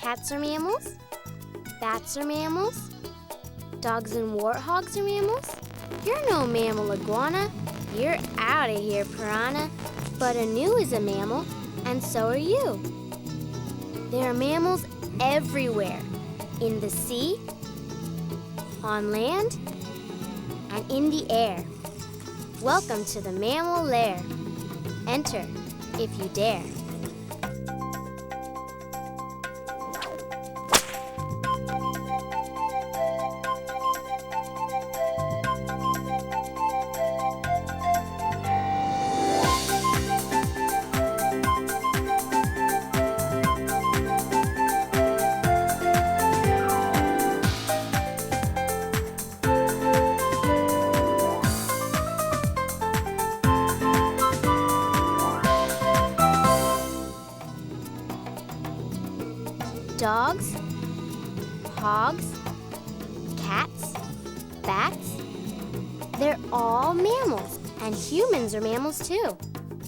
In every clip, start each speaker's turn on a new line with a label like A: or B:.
A: Cats are mammals? Bats are mammals? Dogs and warthogs are mammals? You're no mammal, iguana. You're out of here, piranha. But a gnu is a mammal, and so are you. There are mammals everywhere. In the sea, on land, and in the air. Welcome to the mammal lair. Enter, if you dare. Dogs, hogs, cats, bats, they're all mammals, and humans are mammals too.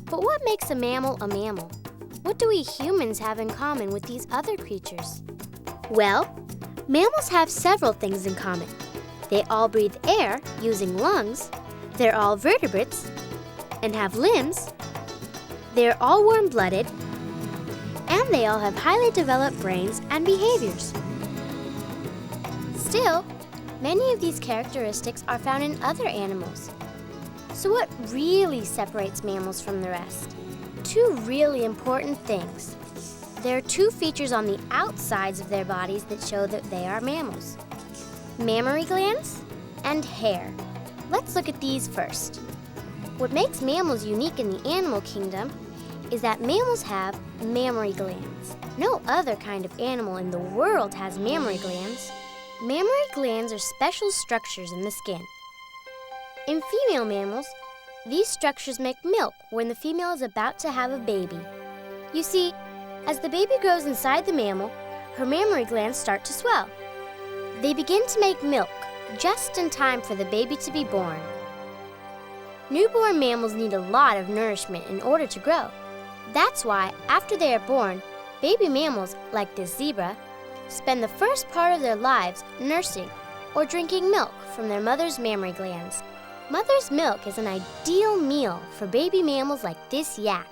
A: But what makes a mammal a mammal? What do we humans have in common with these other creatures? Well, mammals have several things in common. They all breathe air using lungs, they're all vertebrates, and have limbs, they're all warm-blooded, and they all have highly developed brains and behaviors. Still, many of these characteristics are found in other animals. So what really separates mammals from the rest? Two really important things. There are two features on the outsides of their bodies that show that they are mammals: mammary glands and hair. Let's look at these first. What makes mammals unique in the animal kingdom is that mammals have mammary glands. No other kind of animal in the world has mammary glands. Mammary glands are special structures in the skin. In female mammals, these structures make milk when the female is about to have a baby. You see, as the baby grows inside the mammal, her mammary glands start to swell. They begin to make milk just in time for the baby to be born. Newborn mammals need a lot of nourishment in order to grow. That's why, after they are born, baby mammals, like this zebra, spend the first part of their lives nursing or drinking milk from their mother's mammary glands. Mother's milk is an ideal meal for baby mammals like this yak.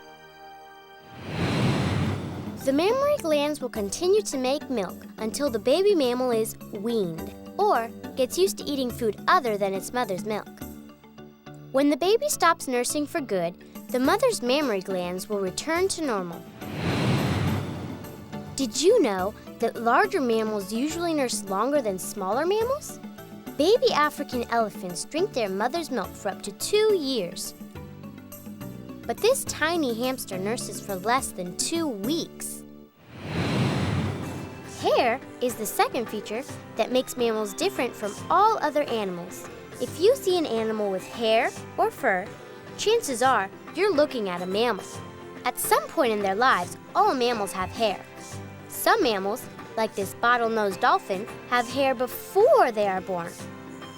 A: The mammary glands will continue to make milk until the baby mammal is weaned, or gets used to eating food other than its mother's milk. When the baby stops nursing for good, the mother's mammary glands will return to normal. Did you know that larger mammals usually nurse longer than smaller mammals? Baby African elephants drink their mother's milk for up to 2 years. But this tiny hamster nurses for less than 2 weeks. Hair is the second feature that makes mammals different from all other animals. If you see an animal with hair or fur, chances are you're looking at a mammal. At some point in their lives, all mammals have hair. Some mammals, like this bottlenose dolphin, have hair before they are born.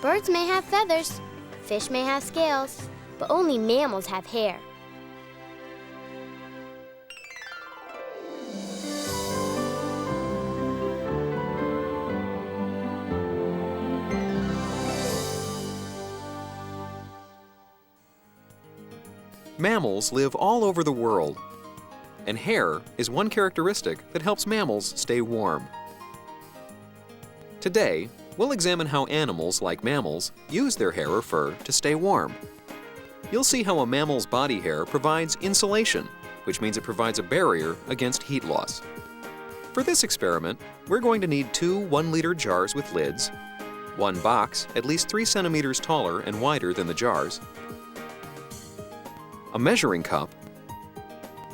A: Birds may have feathers, fish may have scales, but only mammals have hair.
B: Mammals live all over the world, and hair is one characteristic that helps mammals stay warm. Today, we'll examine how animals, like mammals, use their hair or fur to stay warm. You'll see how a mammal's body hair provides insulation, which means it provides a barrier against heat loss. For this experiment, we're going to need 2 1-liter jars with lids, 1 box at least 3 centimeters taller and wider than the jars, a measuring cup,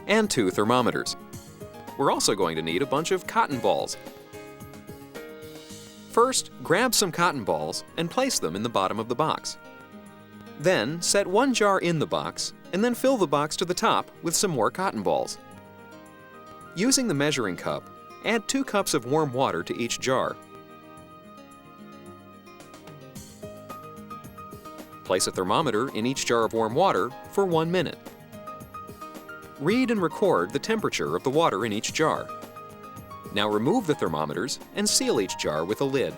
B: and 2 thermometers. We're also going to need a bunch of cotton balls. First, grab some cotton balls and place them in the bottom of the box. Then, set 1 jar in the box and then fill the box to the top with some more cotton balls. Using the measuring cup, add 2 cups of warm water to each jar. Place a thermometer in each jar of warm water for 1 minute. Read and record the temperature of the water in each jar. Now remove the thermometers and seal each jar with a lid.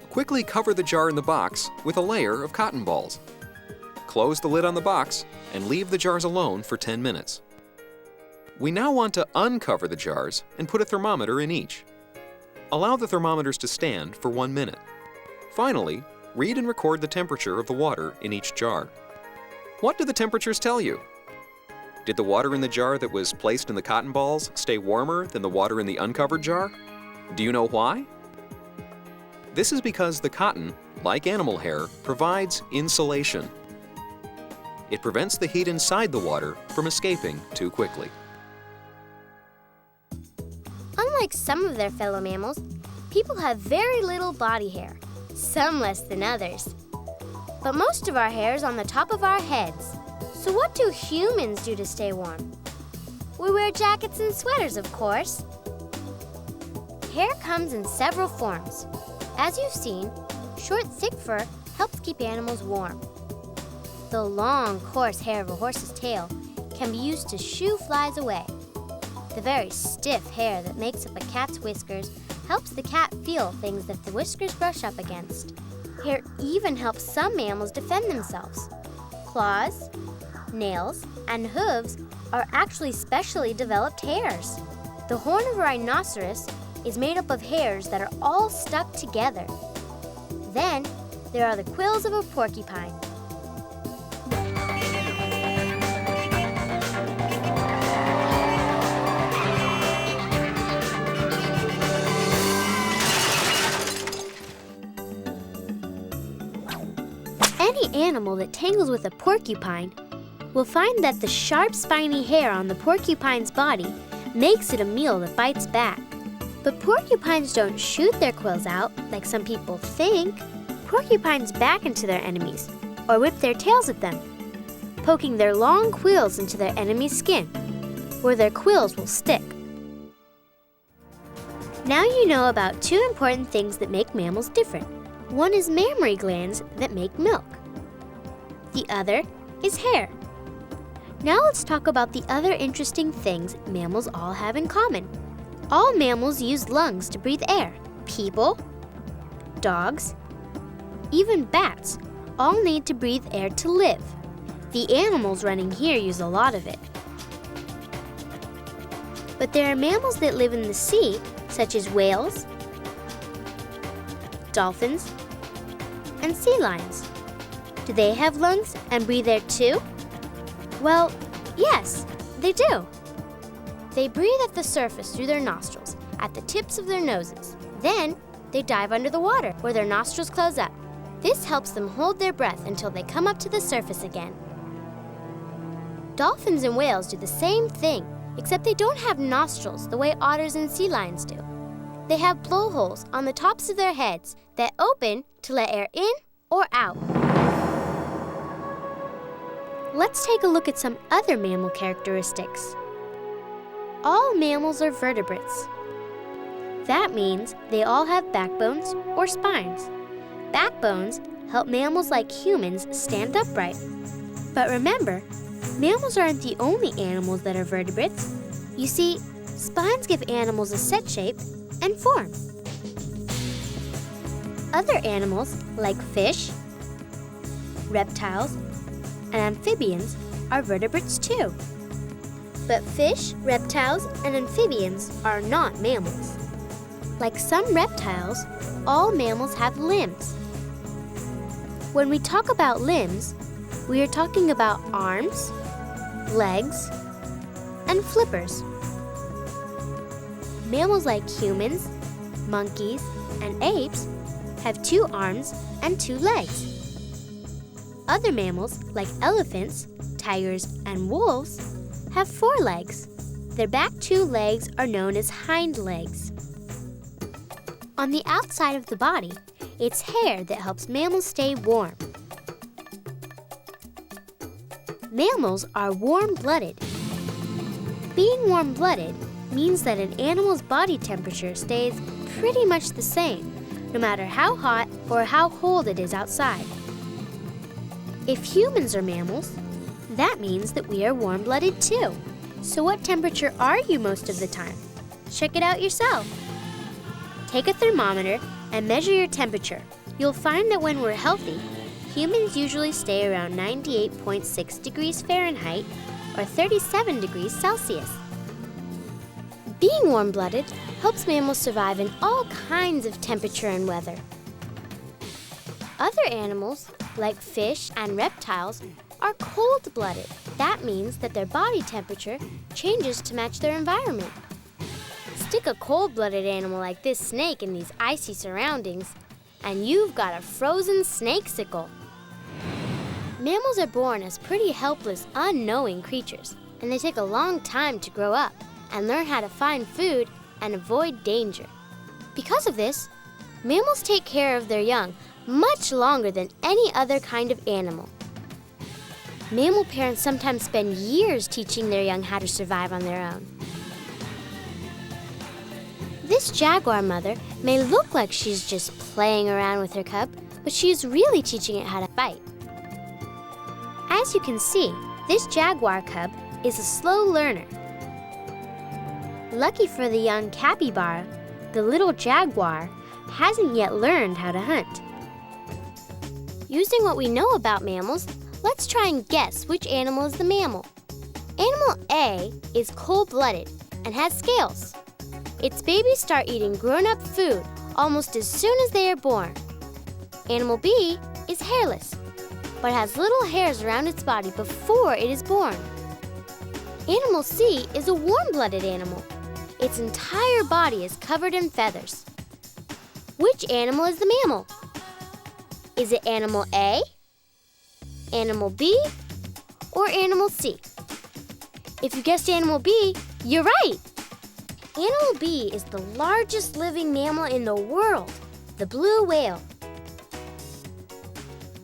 B: Quickly cover the jar in the box with a layer of cotton balls. Close the lid on the box and leave the jars alone for 10 minutes. We now want to uncover the jars and put a thermometer in each. Allow the thermometers to stand for 1 minute. Finally, read and record the temperature of the water in each jar. What do the temperatures tell you? Did the water in the jar that was placed in the cotton balls stay warmer than the water in the uncovered jar? Do you know why? This is because the cotton, like animal hair, provides insulation. It prevents the heat inside the water from escaping too quickly.
A: Unlike some of their fellow mammals, people have very little body hair, some less than others. But most of our hair is on the top of our heads. So what do humans do to stay warm? We wear jackets and sweaters, of course. Hair comes in several forms. As you've seen, short, thick fur helps keep animals warm. The long, coarse hair of a horse's tail can be used to shoo flies away. The very stiff hair that makes up a cat's whiskers helps the cat feel things that the whiskers brush up against. Hair even helps some mammals defend themselves. Claws, nails, and hooves are actually specially developed hairs. The horn of a rhinoceros is made up of hairs that are all stuck together. Then, there are the quills of a porcupine. Any animal that tangles with a porcupine will find that the sharp, spiny hair on the porcupine's body makes it a meal that bites back. But porcupines don't shoot their quills out like some people think. Porcupines back into their enemies or whip their tails at them, poking their long quills into their enemy's skin, where their quills will stick. Now you know about two important things that make mammals different. One is mammary glands that make milk. The other is hair. Now let's talk about the other interesting things mammals all have in common. All mammals use lungs to breathe air. People, dogs, even bats all need to breathe air to live. The animals running here use a lot of it. But there are mammals that live in the sea, such as whales, dolphins, and sea lions. Do they have lungs and breathe air too? Well, yes, they do. They breathe at the surface through their nostrils, at the tips of their noses. Then, they dive under the water, where their nostrils close up. This helps them hold their breath until they come up to the surface again. Dolphins and whales do the same thing, except they don't have nostrils the way otters and sea lions do. They have blowholes on the tops of their heads that open to let air in or out. Let's take a look at some other mammal characteristics. All mammals are vertebrates. That means they all have backbones or spines. Backbones help mammals like humans stand upright. But remember, mammals aren't the only animals that are vertebrates. You see, spines give animals a set shape and form. Other animals, like fish, reptiles, and amphibians, are vertebrates too. But fish, reptiles, and amphibians are not mammals. Like some reptiles, all mammals have limbs. When we talk about limbs, we are talking about arms, legs, and flippers. Mammals like humans, monkeys, and apes have 2 arms and 2 legs. Other mammals, like elephants, tigers, and wolves, have 4 legs. Their back 2 legs are known as hind legs. On the outside of the body, it's hair that helps mammals stay warm. Mammals are warm-blooded. Being warm-blooded means that an animal's body temperature stays pretty much the same, no matter how hot or how cold it is outside. If humans are mammals, that means that we are warm-blooded too. So what temperature are you most of the time? Check it out yourself. Take a thermometer and measure your temperature. You'll find that when we're healthy, humans usually stay around 98.6 degrees Fahrenheit or 37 degrees Celsius. Being warm-blooded helps mammals survive in all kinds of temperature and weather. Other animals, like fish and reptiles, are cold-blooded. That means that their body temperature changes to match their environment. Stick a cold-blooded animal like this snake in these icy surroundings, and you've got a frozen snakesicle. Mammals are born as pretty helpless, unknowing creatures, and they take a long time to grow up and learn how to find food and avoid danger. Because of this, mammals take care of their young much longer than any other kind of animal. Mammal parents sometimes spend years teaching their young how to survive on their own. This jaguar mother may look like she's just playing around with her cub, but she is really teaching it how to fight. As you can see, this jaguar cub is a slow learner. Lucky for the young capybara, the little jaguar hasn't yet learned how to hunt. Using what we know about mammals, let's try and guess which animal is the mammal. Animal A is cold-blooded and has scales. Its babies start eating grown-up food almost as soon as they are born. Animal B is hairless, but has little hairs around its body before it is born. Animal C is a warm-blooded animal. Its entire body is covered in feathers. Which animal is the mammal? Is it animal A, animal B, or animal C? If you guessed animal B, you're right! Animal B is the largest living mammal in the world, the blue whale.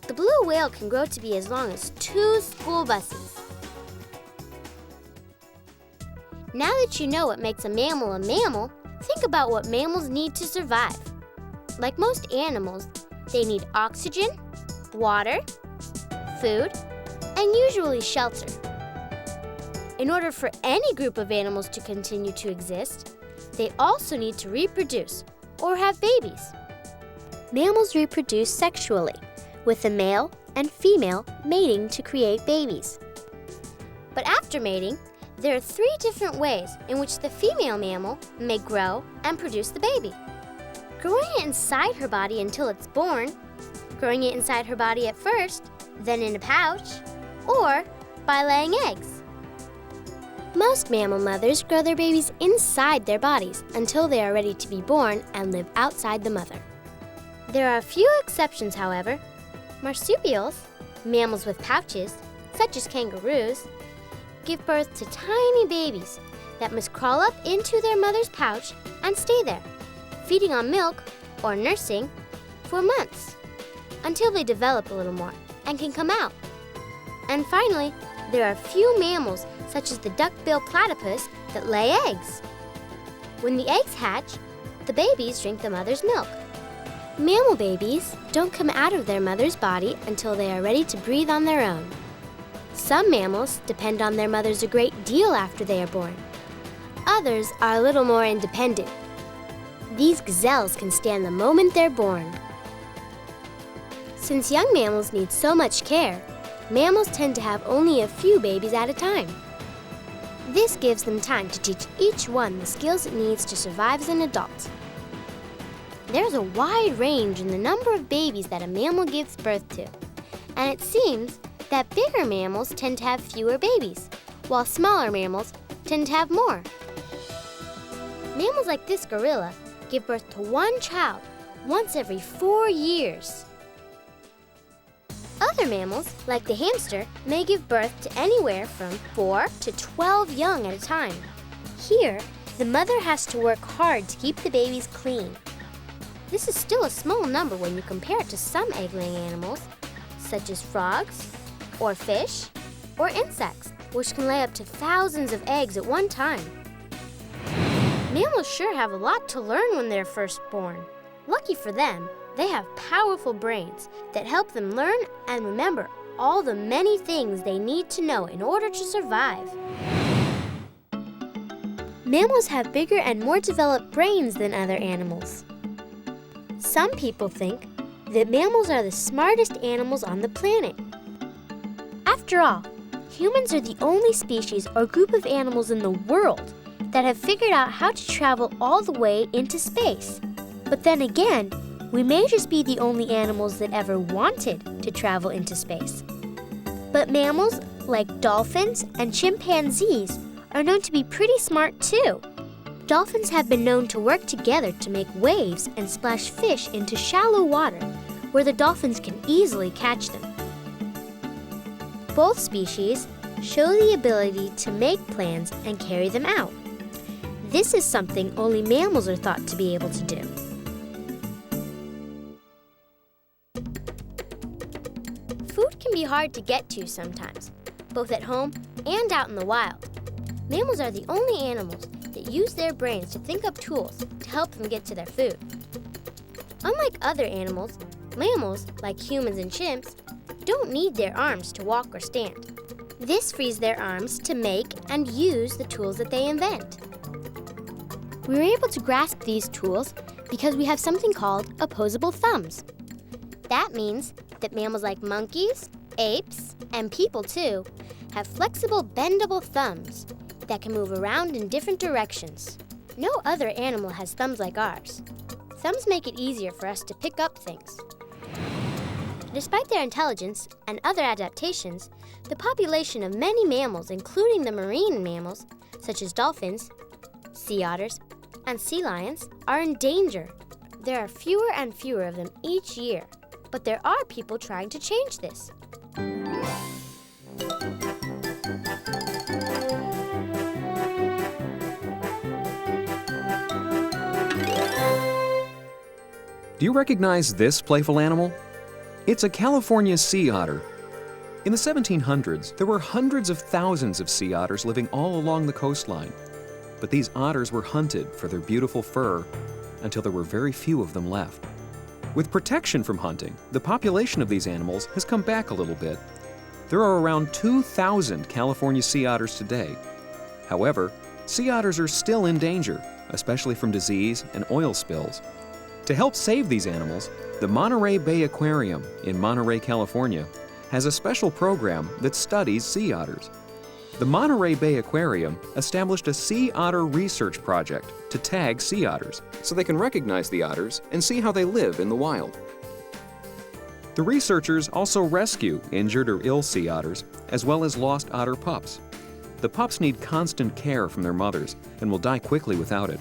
A: The blue whale can grow to be as long as 2 school buses. Now that you know what makes a mammal, think about what mammals need to survive. Like most animals, they need oxygen, water, food, and usually shelter. In order for any group of animals to continue to exist, they also need to reproduce or have babies. Mammals reproduce sexually, with the male and female mating to create babies. But after mating, there are 3 different ways in which the female mammal may grow and produce the baby. Growing it inside her body until it's born, growing it inside her body at first, then in a pouch, or by laying eggs. Most mammal mothers grow their babies inside their bodies until they are ready to be born and live outside the mother. There are a few exceptions, however. Marsupials, mammals with pouches, such as kangaroos, give birth to tiny babies that must crawl up into their mother's pouch and stay there, feeding on milk or nursing for months until they develop a little more and can come out. And finally, there are few mammals, such as the duck-billed platypus, that lay eggs. When the eggs hatch, the babies drink the mother's milk. Mammal babies don't come out of their mother's body until they are ready to breathe on their own. Some mammals depend on their mothers a great deal after they are born. Others are a little more independent. These gazelles can stand the moment they're born. Since young mammals need so much care, mammals tend to have only a few babies at a time. This gives them time to teach each one the skills it needs to survive as an adult. There's a wide range in the number of babies that a mammal gives birth to, and it seems that bigger mammals tend to have fewer babies, while smaller mammals tend to have more. Mammals like this gorilla give birth to 1 child once every 4 years. Other mammals, like the hamster, may give birth to anywhere from 4 to 12 young at a time. Here, the mother has to work hard to keep the babies clean. This is still a small number when you compare it to some egg-laying animals, such as frogs, or fish, or insects, which can lay up to thousands of eggs at one time. Mammals sure have a lot to learn when they're first born. Lucky for them, they have powerful brains that help them learn and remember all the many things they need to know in order to survive. Mammals have bigger and more developed brains than other animals. Some people think that mammals are the smartest animals on the planet. After all, humans are the only species or group of animals in the world that have figured out how to travel all the way into space. But then again, we may just be the only animals that ever wanted to travel into space. But mammals, like dolphins and chimpanzees, are known to be pretty smart too. Dolphins have been known to work together to make waves and splash fish into shallow water, where the dolphins can easily catch them. Both species show the ability to make plans and carry them out. This is something only mammals are thought to be able to do. Food can be hard to get to sometimes, both at home and out in the wild. Mammals are the only animals that use their brains to think up tools to help them get to their food. Unlike other animals, mammals, like humans and chimps, don't need their arms to walk or stand. This frees their arms to make and use the tools that they invent. We were able to grasp these tools because we have something called opposable thumbs. That means that mammals like monkeys, apes, and people too, have flexible, bendable thumbs that can move around in different directions. No other animal has thumbs like ours. Thumbs make it easier for us to pick up things. Despite their intelligence and other adaptations, the population of many mammals, including the marine mammals, such as dolphins, sea otters, and sea lions, are in danger. There are fewer and fewer of them each year, but there are people trying to change this.
B: Do you recognize this playful animal? It's a California sea otter. In the 1700s, there were hundreds of thousands of sea otters living all along the coastline. But these otters were hunted for their beautiful fur until there were very few of them left. With protection from hunting, the population of these animals has come back a little bit. There are around 2,000 California sea otters today. However, sea otters are still in danger, especially from disease and oil spills. To help save these animals, the Monterey Bay Aquarium in Monterey, California, has a special program that studies sea otters. The Monterey Bay Aquarium established a sea otter research project to tag sea otters so they can recognize the otters and see how they live in the wild. The researchers also rescue injured or ill sea otters, as well as lost otter pups. The pups need constant care from their mothers and will die quickly without it.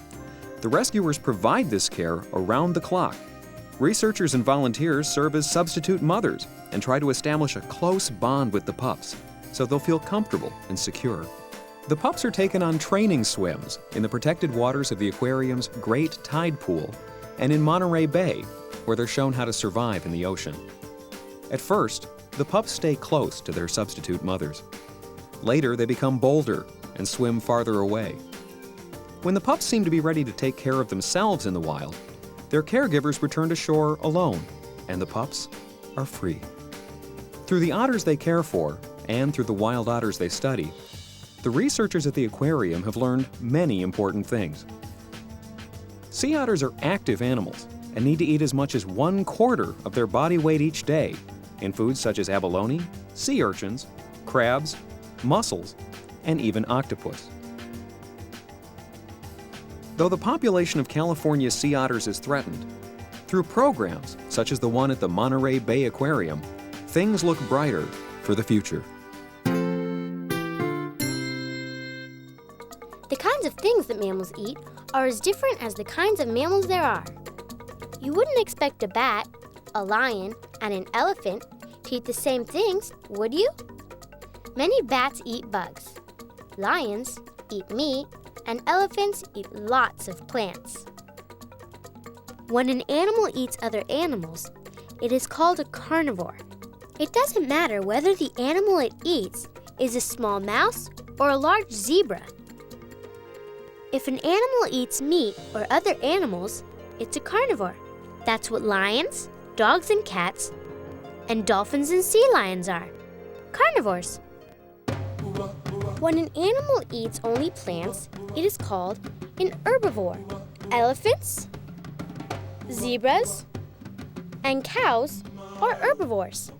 B: The rescuers provide this care around the clock. Researchers and volunteers serve as substitute mothers and try to establish a close bond with the pups so they'll feel comfortable and secure. The pups are taken on training swims in the protected waters of the aquarium's Great Tide Pool and in Monterey Bay, where they're shown how to survive in the ocean. At first, the pups stay close to their substitute mothers. Later, they become bolder and swim farther away. When the pups seem to be ready to take care of themselves in the wild, their caregivers return to shore alone, and the pups are free. Through the otters they care for, and through the wild otters they study, the researchers at the aquarium have learned many important things. Sea otters are active animals and need to eat as much as 1/4 of their body weight each day in foods such as abalone, sea urchins, crabs, mussels, and even octopus. Though the population of California sea otters is threatened, through programs such as the one at the Monterey Bay Aquarium, things look brighter for the future.
A: The kinds of things that mammals eat are as different as the kinds of mammals there are. You wouldn't expect a bat, a lion, and an elephant to eat the same things, would you? Many bats eat bugs. Lions eat meat, and elephants eat lots of plants. When an animal eats other animals, it is called a carnivore. It doesn't matter whether the animal it eats is a small mouse or a large zebra. If an animal eats meat or other animals, it's a carnivore. That's what lions, dogs and cats, and dolphins and sea lions are. Carnivores. When an animal eats only plants, it is called an herbivore. Elephants, zebras, and cows are herbivores.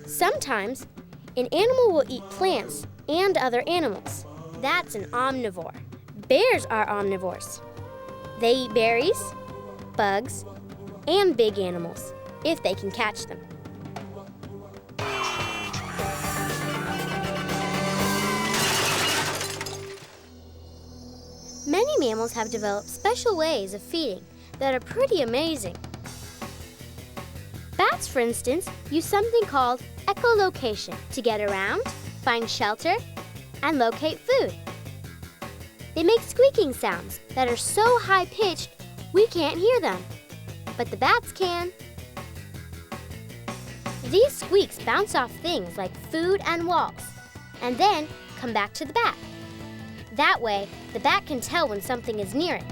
A: Sometimes, an animal will eat plants and other animals. That's an omnivore. Bears are omnivores. They eat berries, bugs, and big animals, if they can catch them. Many mammals have developed special ways of feeding that are pretty amazing. Bats, for instance, use something called echolocation to get around, find shelter, and locate food. They make squeaking sounds that are so high-pitched we can't hear them, but the bats can. These squeaks bounce off things like food and walls, and then come back to the bat. That way, the bat can tell when something is near it.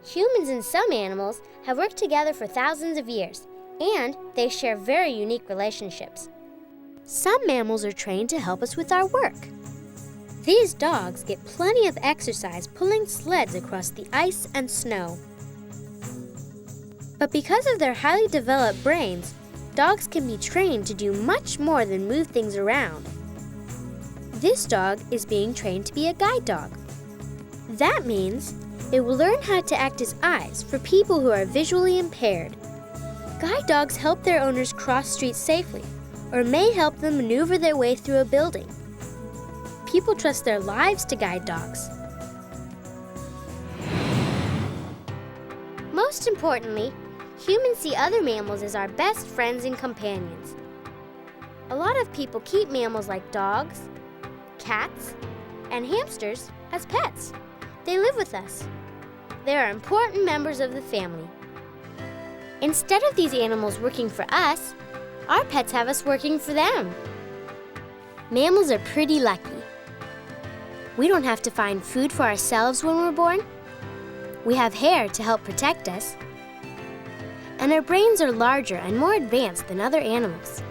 A: Humans and some animals have worked together for thousands of years, and they share very unique relationships. Some mammals are trained to help us with our work. These dogs get plenty of exercise pulling sleds across the ice and snow. But because of their highly developed brains, dogs can be trained to do much more than move things around. This dog is being trained to be a guide dog. That means it will learn how to act as eyes for people who are visually impaired. Guide dogs help their owners cross streets safely, or may help them maneuver their way through a building. People trust their lives to guide dogs. Most importantly, humans see other mammals as our best friends and companions. A lot of people keep mammals like dogs, cats, and hamsters as pets. They live with us. They are important members of the family. Instead of these animals working for us, our pets have us working for them. Mammals are pretty lucky. We don't have to find food for ourselves when we're born. We have hair to help protect us. And our brains are larger and more advanced than other animals.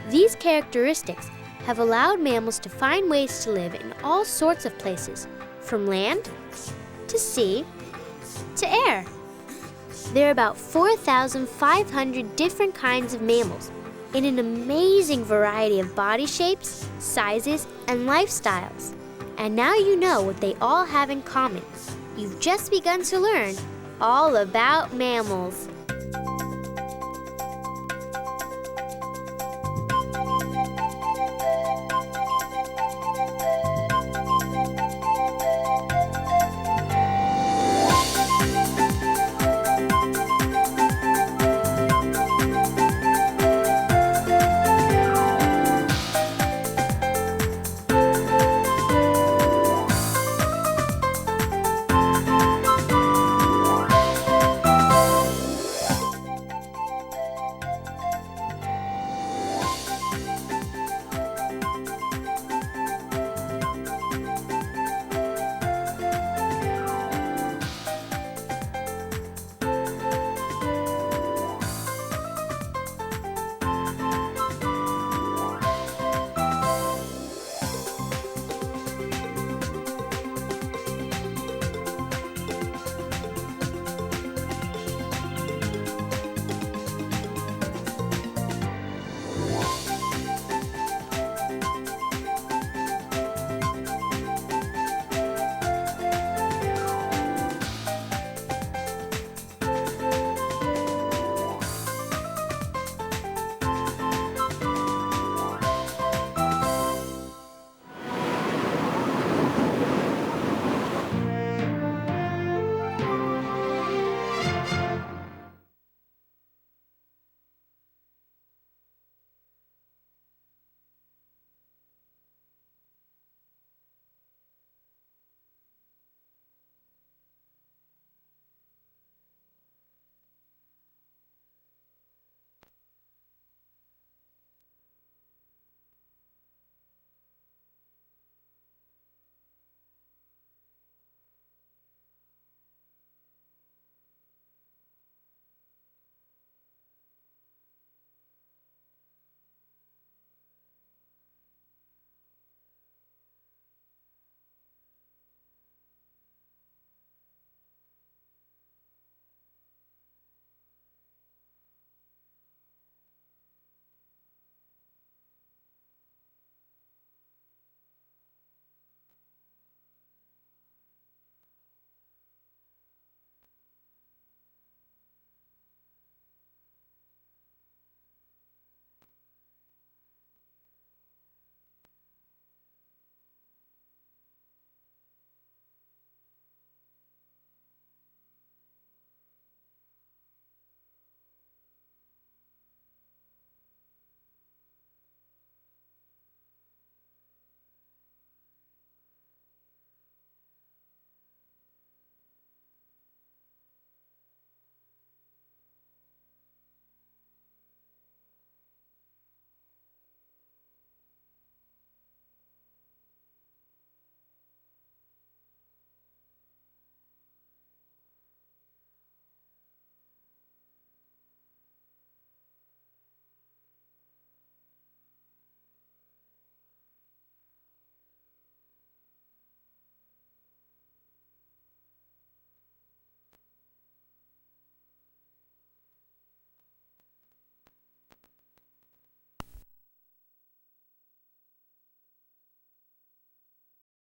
A: These characteristics have allowed mammals to find ways to live in all sorts of places, from land to sea to air. There are about 4,500 different kinds of mammals in an amazing variety of body shapes, sizes, and lifestyles. And now you know what they all have in common. You've just begun to learn all about mammals.